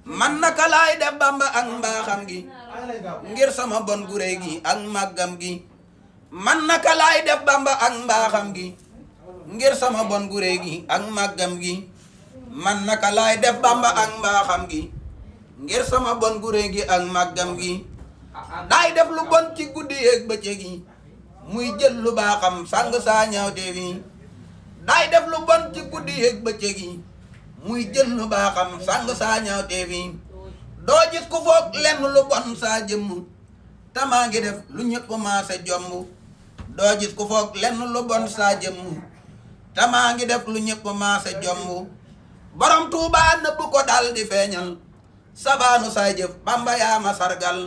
man naka laay def Bamba ak mbaaxam gi ngir sama bon gu réy gi ak màggam gi man naka laay def Bamba ak mbaaxam gi ngir sama bon gu réy gi ak màggam gi man naka laay def Bamba ak mbaaxam gi ngir sama bon gu réy gi ak màggam gi daay def lu bon ci guddi yeeg bëccëg yi muy jël lu baaxam sàng saa ñaawte wi daay def lu bon ci guddi yeeg bëccëg yi muy jël lu baaxam sàng saa ñaawte wi doo gis ku foog lenn lu bon saa jëmm tamaa ngi def lu ñëpp maase jomb doo gis ku foog lenn lu bon saa jëmm tamaa ngi def lu ñëpp maase jomb borom Tuubaa nëbb ko dal di feeñal sabaanu saa jëf Bamba yaa ma sargal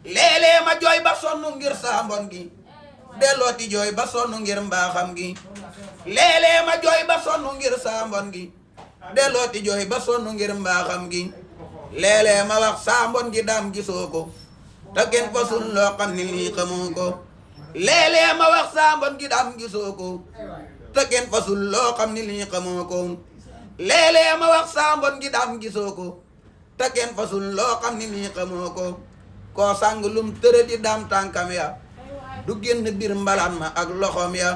léeg-léeg ma jooy ba sonn ngir saa mbon gi dellooti jooy ba sonn ngir mbaaxam gi léeg-léeg ma jooy ba sonn ngir saa mbon gi dellooti jooy ba sonn ngir mbaaxam gi léeg-léeg ma wax saa mbon gi daam gisoo ko te kenn fasul loo xam ni lii xamoo ko léeg-léeg ma wax saa mbon gi daam gisoo ko te kenn fasul loo xam ni lii xamoo ko léeg-léeg ma wax saa mbon gi daam gisoo ko te kenn fasul loo xam ni lii xamoo ko koo sàng lum tërë di daam tànkam ya du génn biir mbalaan ma ak loxoom ya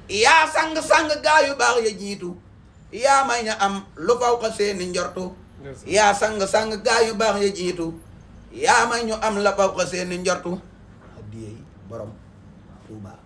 yaa sang-sang gaa yu baax ya jiitu yaa may ña am lu faw ko seeni njortu yaa sang-sang gaa yu baax ya jiitu yaa may ñu am la faw ko seeni njortu addiyey borom Tuubaa